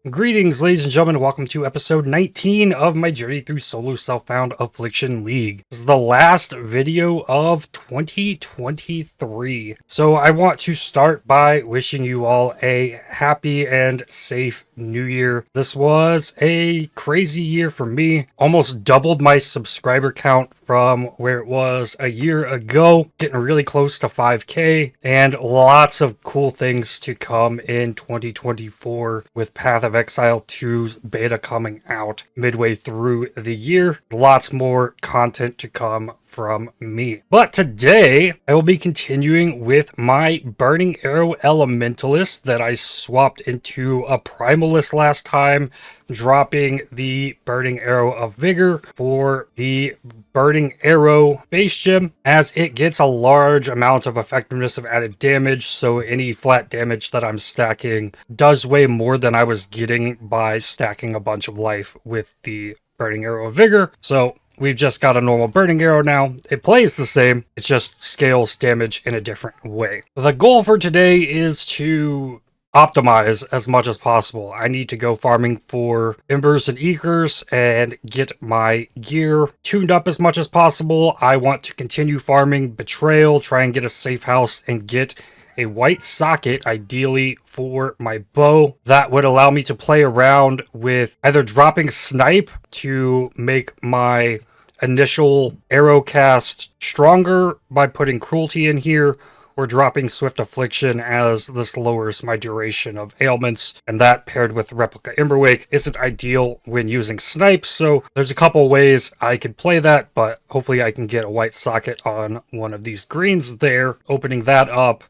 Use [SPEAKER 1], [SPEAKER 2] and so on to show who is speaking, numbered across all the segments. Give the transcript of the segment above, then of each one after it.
[SPEAKER 1] Greetings, ladies and gentlemen. Welcome to episode 19 of my journey through solo self-found Affliction League. This is the last video of 2023. So I want to start by wishing you all a happy and safe new year. This was a crazy year for me. Almost doubled my subscriber count from where it was a year ago. Getting really close to 5K and lots of cool things to come in 2024 with Path of Exile 2's beta coming out midway through the year. Lots more content to come from me. But today, I will be continuing with my Burning Arrow Elementalist that I swapped into a Primalist last time, dropping the Burning Arrow of Vigor for the Burning Arrow base gem, as it gets a large amount of effectiveness of added damage, so any flat damage that I'm stacking does way more than I was getting by stacking a bunch of life with the Burning Arrow of Vigor. So we've just got a normal Burning Arrow now. It plays the same, it just scales damage in a different way. The goal for today is to optimize as much as possible. I need to go farming for Embers and Echers and get my gear tuned up as much as possible. I want to continue farming Betrayal, try and get a safe house, and get a white socket, ideally for my bow. That would allow me to play around with either dropping snipe to make my initial arrow cast stronger by putting cruelty in here, or dropping Swift Affliction, as this lowers my duration of ailments, and that paired with Replica Emberwake isn't ideal when using snipe. So there's a couple ways I could play that, but hopefully I can get a white socket on one of these greens there. Opening that up,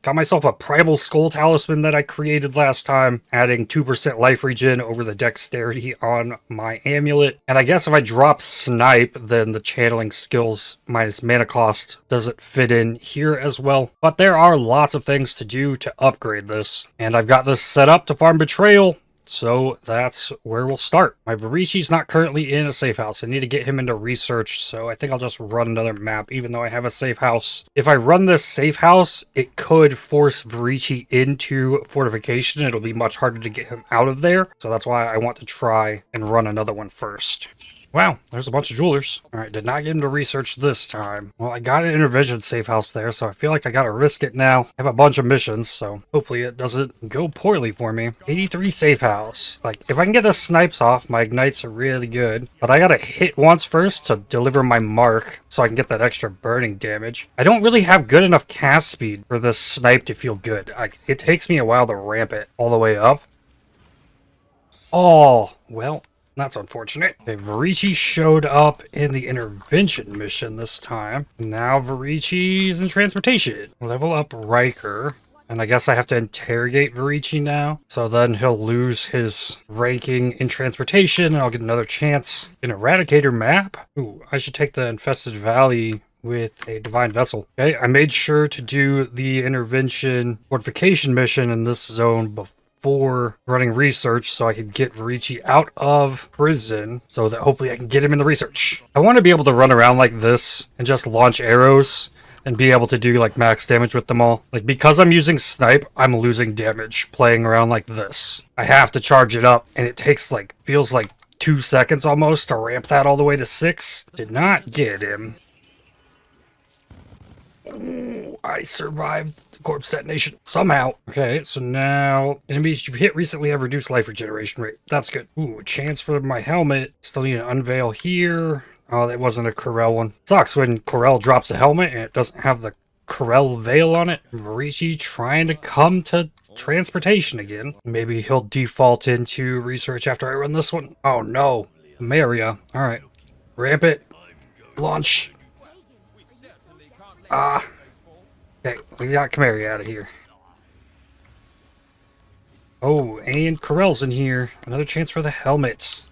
[SPEAKER 1] got myself a Primal Skull Talisman that I created last time, adding 2% life regen over the dexterity on my amulet. And I guess if I drop Snipe, then the channeling skills minus mana cost doesn't fit in here as well. But there are lots of things to do to upgrade this. And I've got this set up to farm Betrayal, so that's where we'll start. My Varichi's not currently in a safe house. I need to get him into research, so I think I'll just run another map, even though I have a safe house. If I run this safe house, it could force Varichi into fortification. It'll be much harder to get him out of there, so that's why I want to try and run another one first. Wow, there's a bunch of jewelers. Alright, did not get him to research this time. Well, I got an intervention safe house there, so I feel like I gotta risk it now. I have a bunch of missions, so hopefully it doesn't go poorly for me. 83 safe house. Like, if I can get the snipes off, my ignites are really good. But I gotta hit once first to deliver my mark, so I can get that extra burning damage. I don't really have good enough cast speed for this snipe to feel good. It takes me a while to ramp it all the way up. Oh, well, that's unfortunate. Okay, Varichi showed up in the intervention mission this time. Now Varichi's in transportation. Level up Riker. And I guess I have to interrogate Varichi now. So then he'll lose his ranking in transportation, and I'll get another chance. An Eradicator map? Ooh, I should take the Infested Valley with a Divine Vessel. Okay, I made sure to do the intervention fortification mission in this zone before running research, so I could get Varichi out of prison, so that hopefully I can get him in the research. I want to be able to run around like this and just launch arrows and be able to do like max damage with them all. Like, because I'm using snipe, I'm losing damage playing around like this. I have to charge it up, and it takes like, feels like 2 seconds almost to ramp that all the way to 6. Did not get him. I survived the corpse detonation somehow. Okay, so now enemies you've hit recently have reduced life regeneration rate. That's good. Ooh, a chance for my helmet. Still need an unveil here. Oh, that wasn't a Corel one. Sucks when Corel drops a helmet and it doesn't have the Corel veil on it. Varichi trying to come to transportation again. Maybe he'll default into research after I run this one. Oh no, Maria. All right, ramp it. Launch. Okay, we got Camari out of here. Oh, and Corel's in here. Another chance for the helmet.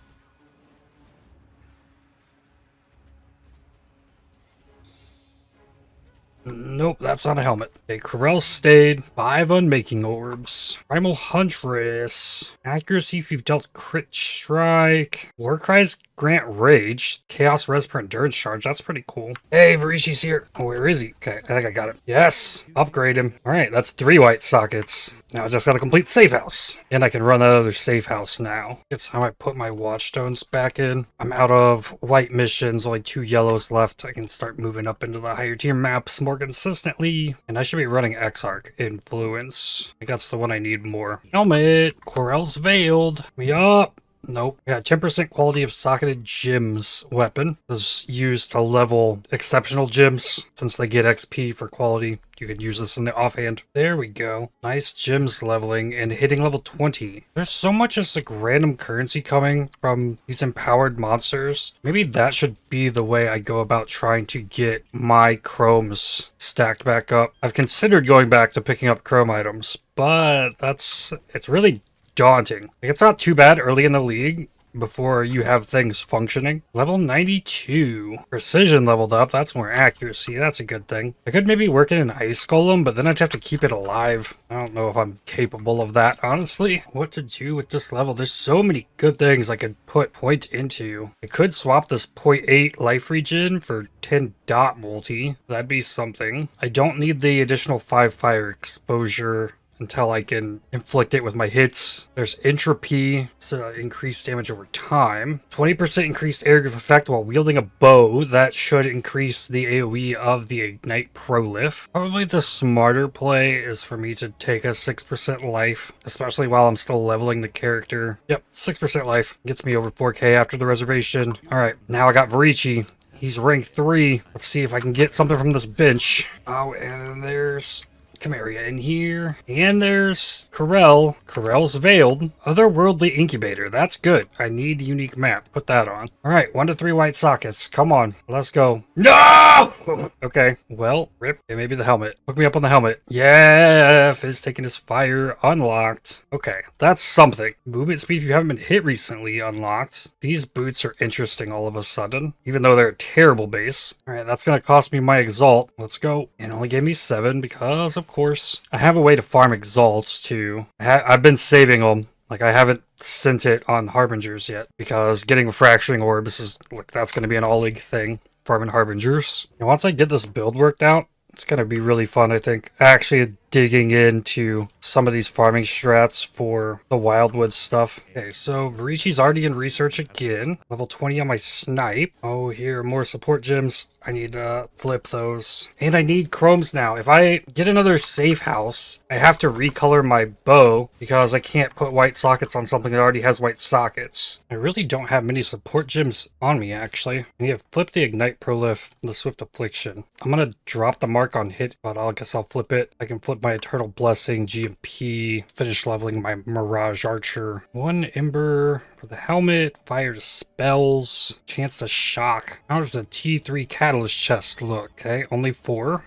[SPEAKER 1] Nope, that's not a helmet. Okay, Corel stayed. 5 unmaking orbs. Primal Huntress. Accuracy if you've dealt crit strike. War Cries grant rage. Chaos res per endurance charge. That's pretty cool. Hey, Varishi's here. Oh, where is he? Okay, I think I got him. Yes, upgrade him. All right, that's 3 white sockets. Now I just got to complete safe house. And I can run that other safe house now. It's time I put my watchstones back in. I'm out of white missions, only 2 yellows left. I can start moving up into the higher tier maps more consistently. And I should be running Exarch Influence. I think that's the one I need more. Helmet. Corel's Veiled. Me up. Nope. Yeah, 10% quality of socketed gems weapon. This is used to level exceptional gems. Since they get XP for quality, you can use this in the offhand. There we go. Nice gems leveling and hitting level 20. There's so much just like random currency coming from these empowered monsters. Maybe that should be the way I go about trying to get my chromes stacked back up. I've considered going back to picking up chrome items, but it's really daunting. Like, it's not too bad early in the league before you have things functioning. Level 92. Precision leveled up. That's more accuracy. That's a good thing. I could maybe work in an ice golem, but then I'd have to keep it alive. I don't know if I'm capable of that, honestly. What to do with this level? There's so many good things I could put point into. I could swap this 0.8 life regen for 10 dot multi. That'd be something. I don't need the additional 5 fire exposure until I can inflict it with my hits. There's entropy, so increased damage over time. 20% increased area of effect while wielding a bow. That should increase the AoE of the Ignite Prolif. Probably the smarter play is for me to take a 6% life, especially while I'm still leveling the character. Yep, 6% life. Gets me over 4k after the reservation. Alright, now I got Varici. He's rank 3. Let's see if I can get something from this bench. Oh, and there's Chimeria in here. And there's Corel. Corel's Veiled. Otherworldly Incubator. That's good. I need unique map. Put that on. Alright, 1 to 3 white sockets. Come on. Let's go. No! Okay. Well, rip. Okay, maybe the helmet. Hook me up on the helmet. Yeah! Fizz taking his fire. Unlocked. Okay. That's something. Movement speed if you haven't been hit recently. Unlocked. These boots are interesting all of a sudden. Even though they're a terrible base. Alright, that's gonna cost me my Exalt. Let's go. And only gave me 7 because of course. I have a way to farm exalts too. I've been saving them. Like, I haven't sent it on Harbingers yet because getting fracturing orbs is like, that's going to be an all league thing. Farming Harbingers. And once I get this build worked out, it's going to be really fun, I think. Actually digging into some of these farming strats for the Wildwood stuff. Okay, so Varici's already in research again. Level 20 on my snipe. Oh, here, more support gems. I need to flip those. And I need chromes now. If I get another safe house, I have to recolor my bow because I can't put white sockets on something that already has white sockets. I really don't have many support gems on me, actually. I need to flip the Ignite Prolif, the Swift Affliction. I'm going to drop the mark on hit, but I guess I'll flip it. I can flip my Eternal Blessing, GMP, finish leveling my Mirage Archer. 1 Ember for the helmet, fire to spells, chance to shock. How does a T3 Catalyst chest look? Okay, only 4.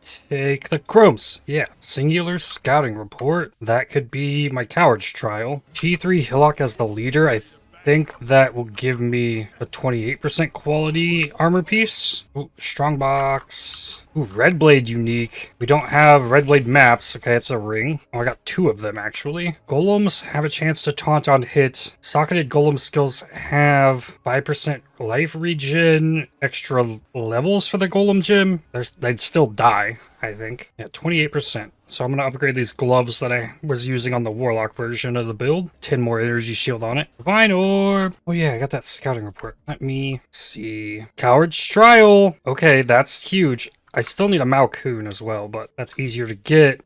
[SPEAKER 1] Take the chromes. Yeah, singular scouting report. That could be my Coward's Trial. T3 Hillock as the leader. I think that will give me a 28% quality armor piece. Ooh, strong box. Ooh, Red Blade unique. We don't have Red Blade maps. Okay, it's a ring. Oh, I got 2 of them actually. Golems have a chance to taunt on hit. Socketed golem skills have 5% life regen, extra levels for the golem gem. They'd still die, I think. Yeah, 28%. So I'm going to upgrade these gloves that I was using on the Warlock version of the build. 10 more energy shield on it. Divine Orb. Oh yeah, I got that scouting report. Let me see. Coward's Trial. Okay, that's huge. I still need a Malcoon as well, but that's easier to get.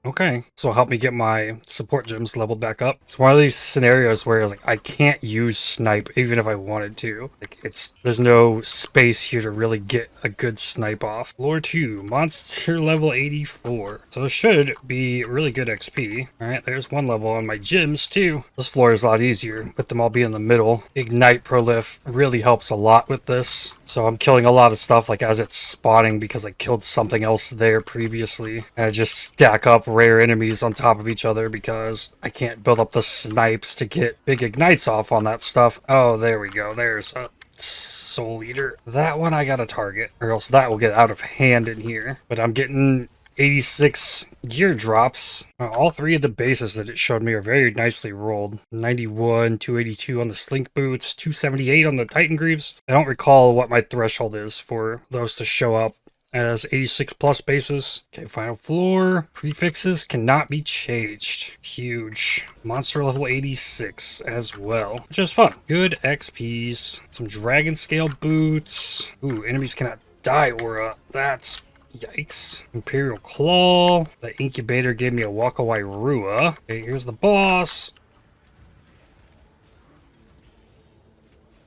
[SPEAKER 1] Okay, so help me get my support gems leveled back up. It's one of these scenarios where it's like I can't use snipe even if I wanted to. Like there's no space here to really get a good snipe off. Floor 2, monster level 84. So it should be really good XP. All right, there's 1 level on my gems too. This floor is a lot easier with them all being in the middle. Ignite Prolif really helps a lot with this. So I'm killing a lot of stuff like as it's spawning because I killed something else there previously. And I just stack up rare enemies on top of each other because I can't build up the snipes to get big ignites off on that stuff. Oh, there we go. There's a Soul Eater. That one I gotta target, or else that will get out of hand in here. But I'm getting 86 gear drops. All three of the bases that it showed me are very nicely rolled. 91, 282 on the Slink Boots, 278 on the Titan Greaves. I don't recall what my threshold is for those to show up as 86 plus bases. Okay, final floor. Prefixes cannot be changed. Huge. Monster level 86 as well, which is fun. Good XPs. Some Dragon Scale Boots. Ooh, enemies cannot die aura. That's yikes. Imperial Claw. The Incubator gave me a Wakawai Rua. Okay, here's the boss.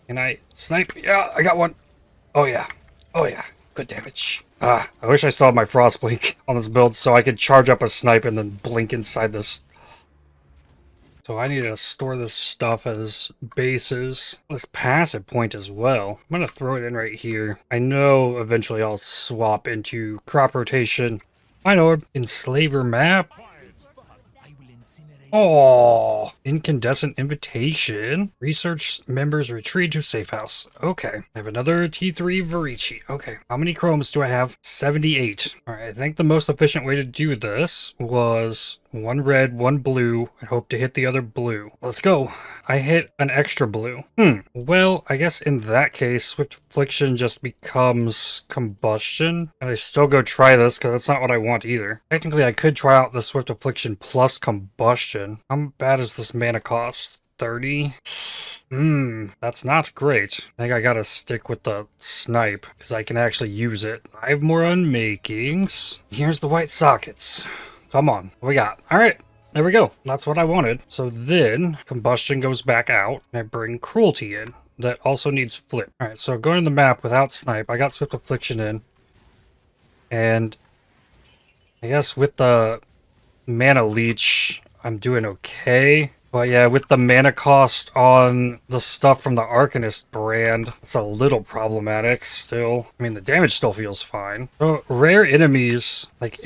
[SPEAKER 1] Can I snipe? Yeah, I got one. Oh yeah. Oh yeah. Good damage. I wish I saw my Frost Blink on this build so I could charge up a snipe and then blink inside this. So I need to store this stuff as bases. This passive point as well. I'm going to throw it in right here. I know eventually I'll swap into crop rotation. Fine orb. Enslaver map. Oh, incandescent invitation. Research members retreat to safe house. Okay, I have another T3 Varici. Okay, how many chromes do I have? 78. All right, I think the most efficient way to do this was one red, one blue, and hope to hit the other blue. Let's go. I hit an extra blue. Well, I guess in that case, Swift Affliction just becomes Combustion. And I still go try this because that's not what I want either. Technically, I could try out the Swift Affliction plus Combustion. How bad is this mana cost? 30? That's not great. I think I gotta stick with the snipe because I can actually use it. 5 more unmakings. Here's the white sockets. Come on, what we got? All right, there we go. That's what I wanted. So then Combustion goes back out and I bring Cruelty in. That also needs flip. All right, so going to the map without snipe, I got Swift Affliction in. And I guess with the mana leech, I'm doing okay. But yeah, with the mana cost on the stuff from the Arcanist brand, it's a little problematic still. I mean, the damage still feels fine. So rare enemies, like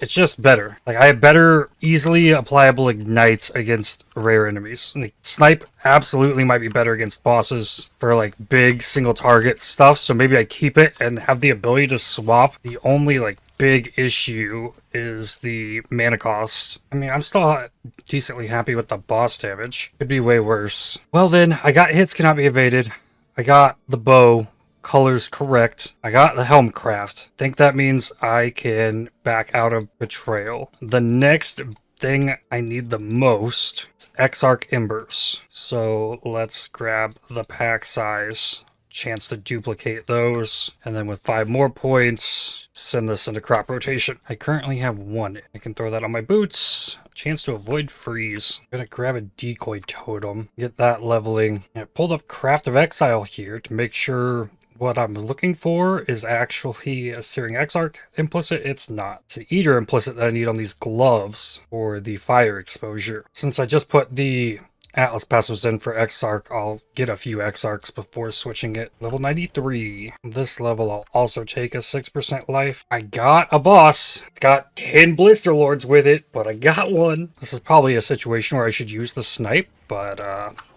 [SPEAKER 1] it's just better. Like I have better, easily applicable ignites against rare enemies. Like, snipe absolutely might be better against bosses for like big single target stuff. So maybe I keep it and have the ability to swap. The only like big issue is the mana cost. I mean, I'm still decently happy with the boss damage. Could be way worse. Well then, I got hits cannot be evaded. I got the bow. Colors correct. I got the Helmcraft. Think that means I can back out of Betrayal. The next thing I need the most is Exarch Embers. So let's grab the pack size. Chance to duplicate those. And then with 5 more points, send this into crop rotation. I currently have 1. I can throw that on my boots. Chance to avoid freeze. I'm gonna grab a decoy totem. Get that leveling. I pulled up Craft of Exile here to make sure what I'm looking for is actually a Searing Exarch implicit. It's not. It's an Eater implicit that I need on these gloves for the fire exposure. Since I just put the Atlas passives in for Exarch, I'll get a few Exarchs before switching it. Level 93. This level I'll also take a 6% life. I got a boss. It's got 10 Blister Lords with it, but I got one. This is probably a situation where I should use the snipe, but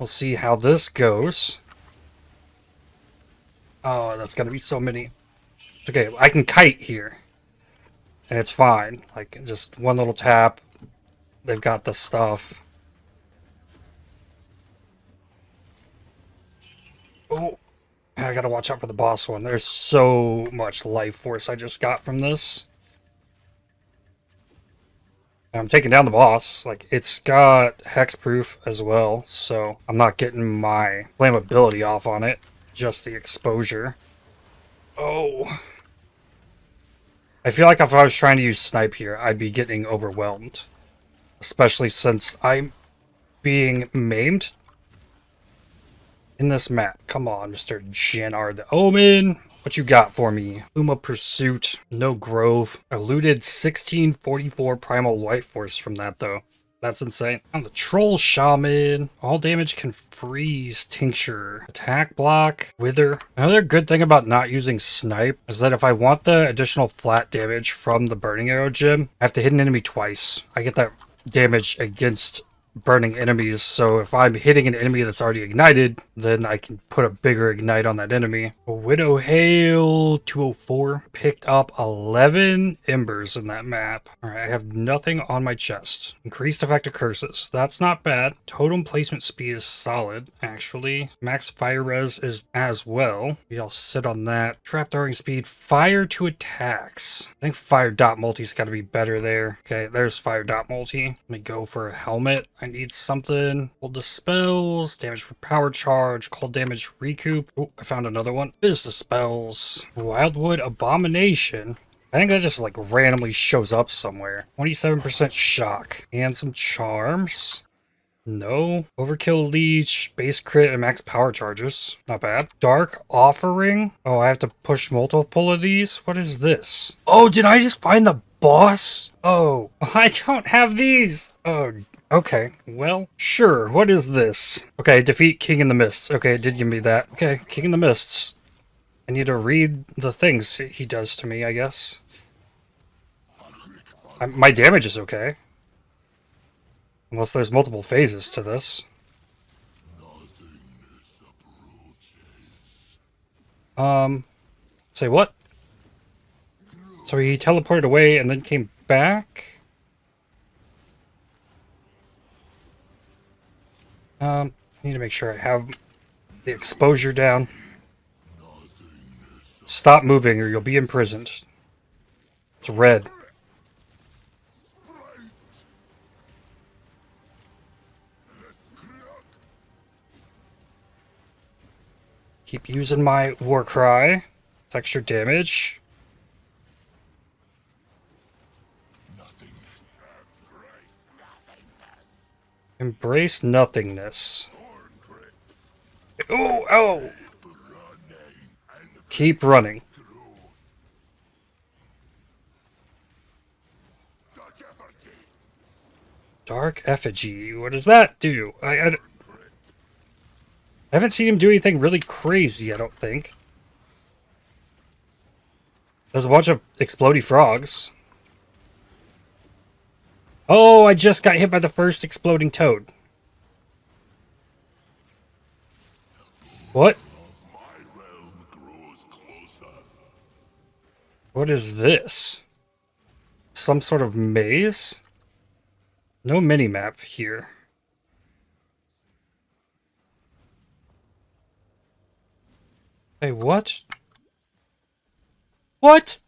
[SPEAKER 1] we'll see how this goes. Oh, that's gonna be so many. It's okay, I can kite here. And it's fine. Like, just one little tap. They've got the stuff. Oh, I gotta watch out for the boss one. There's so much life force I just got from this. And I'm taking down the boss. Like, it's got hexproof as well, so I'm not getting my flammability off on it. Just the exposure. Oh. I feel like if I was trying to use snipe here, I'd be getting overwhelmed. Especially since I'm being maimed in this map. Come on, Mr. Janard the Omen. What you got for me? Uma Pursuit. No Grove. I looted 1644 Primal Life Force from that, though. That's insane. On the Troll Shaman. All damage can freeze. Tincture. Attack block. Wither. Another good thing about not using snipe is that if I want the additional flat damage from the Burning Arrow gem, I have to hit an enemy twice. I get that damage against burning enemies, so if I'm hitting an enemy that's already ignited, then I can put a bigger ignite on that enemy. Widow Hail 204 picked up 11 embers in that map. Alright, I have nothing on my chest. Increased effective curses. That's not bad. Totem placement speed is solid, actually. Max fire res is as well. We all sit on that. Trap throwing speed. Fire to attacks. I think fire dot multi's got to be better there. Okay, there's fire dot multi. Let me go for a helmet. I need something. Hold the spells. Damage for power charge. Cold damage recoup. Oh, I found another one. Is the spells. Wildwood Abomination. I think that just like randomly shows up somewhere. 27% shock. And some charms. No. Overkill leech, base crit, and max power charges. Not bad. Dark offering. Oh, I have to push multiple of these? What is this? Oh, did I just find the boss? Oh, I don't have these. Oh, okay. Well, sure. What is this? Okay, defeat King in the Mists. Okay, it did give me that. Okay, King in the Mists. I need to read the things he does to me, I guess. My damage is okay. Unless there's multiple phases to this. Say what? So he teleported away and then came back? I need to make sure I have the exposure down. Stop moving or you'll be imprisoned. It's red. Keep using my war cry. It's extra damage. Embrace nothingness. Oh, oh! Keep running. Dark Effigy. What does that do? I haven't seen him do anything really crazy, I don't think. There's a bunch of explodey frogs. Oh, I just got hit by the first exploding toad. What? What is this? Some sort of maze? No minimap here. Hey, what? What?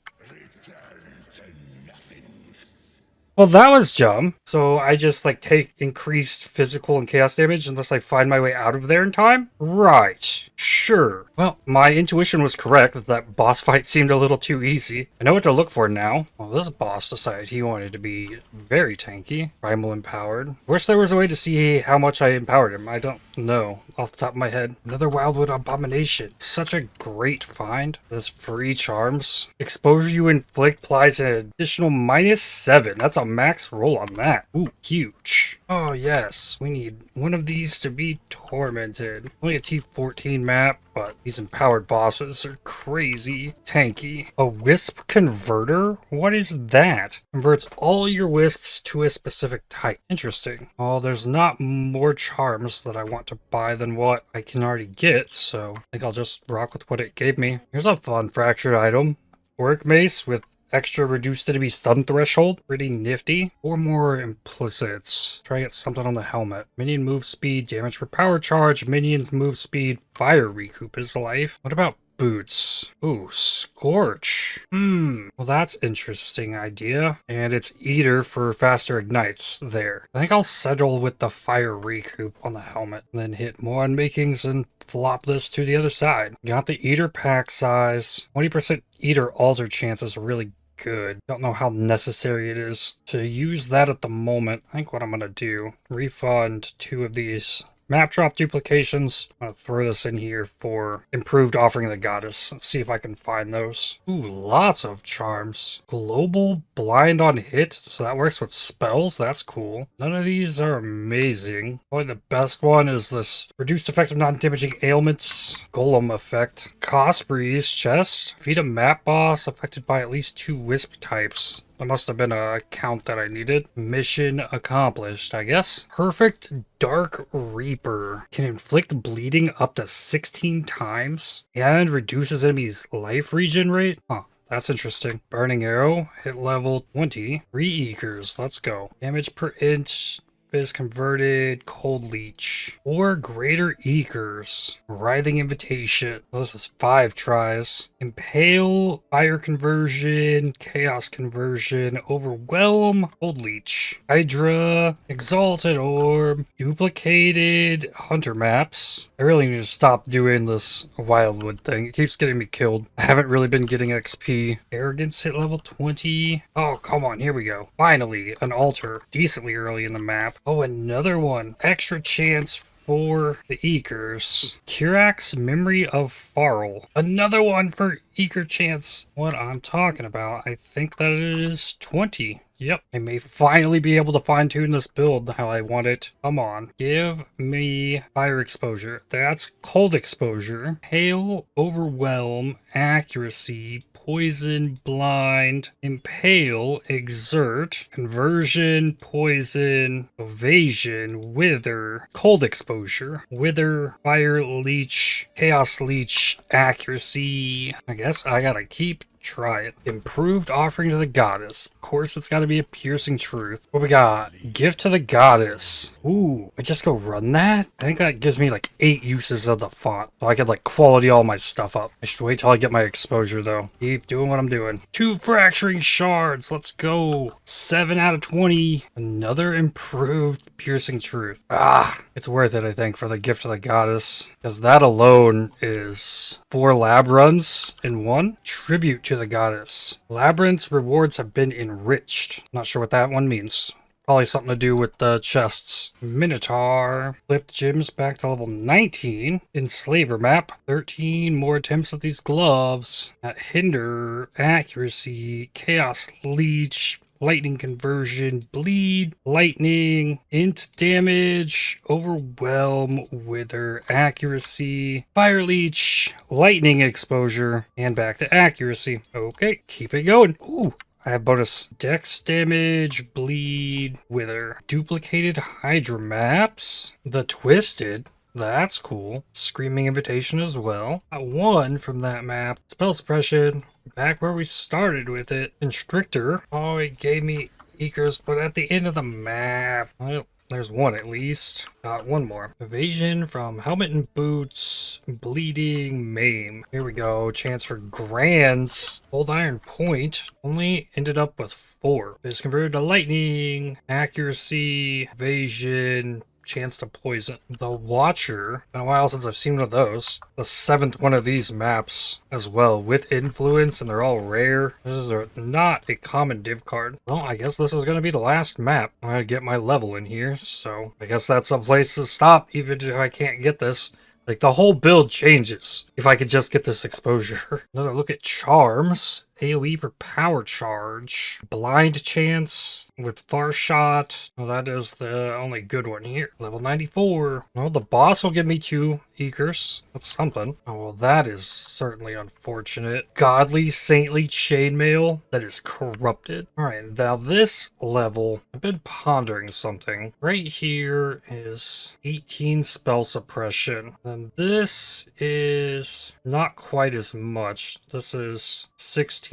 [SPEAKER 1] Well, that was dumb. So I just, like, take increased physical and chaos damage unless I find my way out of there in time? Right. Sure. Well, my intuition was correct that that boss fight seemed a little too easy. I know what to look for now. Well, this boss decided he wanted to be very tanky. Primal empowered. Wish there was a way to see how much I empowered him. I don't know off the top of my head. Another Wildwood Abomination. Such a great find. This free charms. Exposure you inflict applies an additional -7. That's a max roll on that. Ooh, huge. Oh yes, we need one of these to be tormented. Only a T14 map, but these empowered bosses are crazy tanky. A wisp converter? What is that? Converts all your wisps to a specific type. Interesting. Oh, there's not more charms that I want to buy than what I can already get, so I think I'll just rock with what it gave me. Here's a fun fractured item. Orc mace with extra reduced enemy stun threshold. Pretty nifty. 4 more implicits. Try to get something on the helmet. Minion move speed, damage for power charge, minions move speed, fire recoup his life. What about boots? Ooh, scorch. Well, that's interesting idea. And it's eater for faster ignites there. I think I'll settle with the fire recoup on the helmet. And then hit more on makings and flop this to the other side. Got the eater pack size. 20% eater alter chance is really good. Don't know how necessary it is to use that at the moment. I think what I'm gonna do, refund 2 of these map drop duplications. I'm gonna throw this in here for improved offering of the goddess. Let's see if I can find those. Ooh, lots of charms. Global blind on hit, so that works with spells. That's cool. None of these are amazing. Probably the best one is this reduced effect of non-damaging ailments. Golem effect. Cosprey's chest. Defeat a map boss affected by at least 2 wisp types. That must have been a count that I needed. Mission accomplished, I guess. Perfect Dark Reaper. Can inflict bleeding up to 16 times and reduces enemies' life regen rate. Huh. That's interesting. Burning Arrow, hit level 20. 3 Eekers, let's go. Damage per inch is converted. Cold Leech. 4 Greater Eekers. Writhing Invitation. Well, this is 5 tries. Impale, Fire Conversion, Chaos Conversion, Overwhelm, Cold Leech. Hydra, Exalted Orb, Duplicated Hunter Maps. I really need to stop doing this Wildwood thing. It keeps getting me killed. I haven't really been getting XP. Arrogance hit level 20. Oh, come on. Here we go. Finally, an altar. Decently early in the map. Oh, another one. Extra chance for the Eekers. Kirax Memory of Farl. Another one for Eeker chance. What I'm talking about. I think that it is 20. Yep, I may finally be able to fine-tune this build how I want it. Come on. Give me fire exposure. That's cold exposure. Hail, overwhelm, accuracy, poison, blind, impale, exert, conversion, poison, evasion, wither, cold exposure, wither, fire leech, chaos leech, accuracy. I guess I gotta keep try it. Improved offering to the goddess. Of course, it's got to be a piercing truth. What we got? Gift to the goddess. Ooh, I just go run that? I think that gives me like 8 uses of the font. So I could like quality all my stuff up. I should wait till I get my exposure though. Keep doing what I'm doing. 2 fracturing shards. Let's go. 7 out of 20. Another improved piercing truth. Ah, it's worth it, I think, for the gift to the goddess. Because that alone is 4 lab runs in 1. Tribute to the goddess. Labyrinth's rewards have been enriched. Not sure what that one means. Probably something to do with the chests. Minotaur. Flipped gems back to level 19. Enslaver map. 13 more attempts at these gloves. At hinder. Accuracy. Chaos leech. Lightning conversion, bleed, lightning, int damage, overwhelm, wither, accuracy, fire leech, lightning exposure, and back to accuracy. Okay, keep it going. Ooh, I have bonus dex damage, bleed, wither, duplicated hydra maps, the twisted. That's cool. Screaming invitation as well. Got 1 from that map. Spell suppression. Back where we started with it. Constrictor. Oh, it gave me Eekers, but at the end of the map. Well, there's 1 at least. Got 1 more. Evasion from helmet and boots. Bleeding, maim. Here we go. Chance for grands. Old iron point. Only ended up with 4. It's converted to lightning. Accuracy. Evasion. Chance to poison. The Watcher. Been a while since I've seen one of those. The 7th one of these maps as well with influence, and they're all rare. This is not a common div card. Well, I guess this is going to be the last map. I'm going to get my level in here, so I guess that's a place to stop even if I can't get this. Like, the whole build changes if I could just get this exposure. Another look at charms. AoE per power charge. Blind chance with far shot. Well, that is the only good one here. Level 94. Well, the boss will give me 2 Eekers. That's something. Oh, well, that is certainly unfortunate. Godly Saintly Chainmail that is corrupted. Alright, now this level, I've been pondering something. Right here is 18 spell suppression. And this is not quite as much. This is 16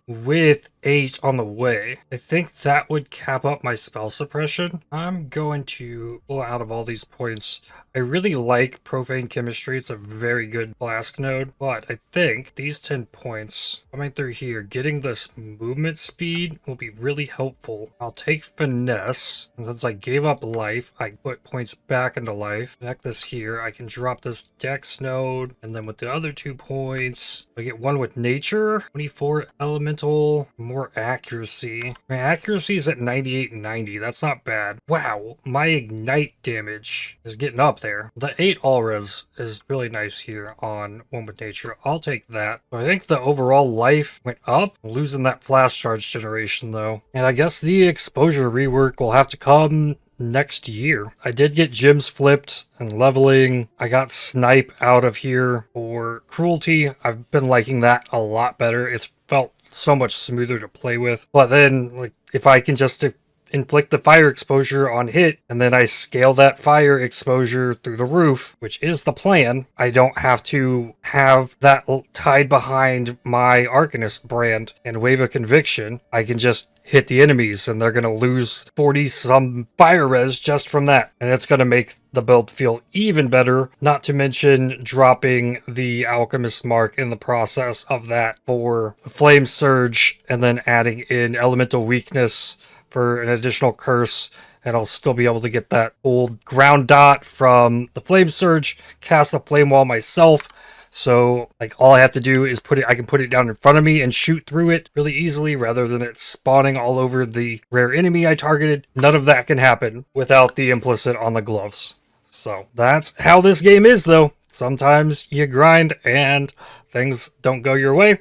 [SPEAKER 1] with 8 on the way. I think that would cap up my spell suppression. I'm going to pull out of all these points. I really like Profane Chemistry. It's a very good flask node, but I think these 10 points coming through here, getting this movement speed will be really helpful. I'll take Finesse, and since I gave up life, I put points back into life. Connect this here. I can drop this Dex node, and then with the other 2 points, I get 1 with Nature, 24 Elemental, more accuracy. My accuracy is at 98 and 90. That's not bad. Wow, my ignite damage is getting up there. The 8 all-res is really nice here on 1 with Nature. I'll take that. So I think the overall life went up. I'm losing that flash charge generation though. And I guess the exposure rework will have to come next year. I did get gems flipped and leveling. I got snipe out of here for cruelty. I've been liking that a lot better. It's felt so much smoother to play with. But then, like, if I can just inflict the fire exposure on hit, and then I scale that fire exposure through the roof, which is the plan, I don't have to have that tied behind my Arcanist brand and Wave of Conviction. I can just hit the enemies and they're going to lose 40 some fire res just from that. And it's going to make the build feel even better, not to mention dropping the Alchemist mark in the process of that for Flame Surge, and then adding in Elemental Weakness for an additional curse, and I'll still be able to get that old ground dot from the Flame Surge, cast the Flame Wall myself. So, like, all I have to do is I can put it down in front of me and shoot through it really easily, rather than it spawning all over the rare enemy I targeted. None of that can happen without the implicit on the gloves. So, that's how this game is, though. Sometimes you grind and things don't go your way.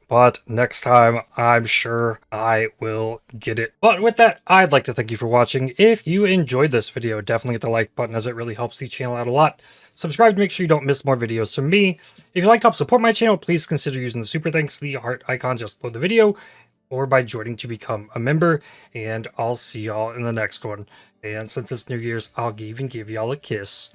[SPEAKER 1] But next time, I'm sure I will get it. But with that, I'd like to thank you for watching. If you enjoyed this video, definitely hit the like button, as it really helps the channel out a lot. Subscribe to make sure you don't miss more videos from me. If you'd like to help support my channel, please consider using the super thanks, the heart icon just below the video, or by joining to become a member. And I'll see y'all in the next one. And since it's New Year's, I'll even give y'all a kiss.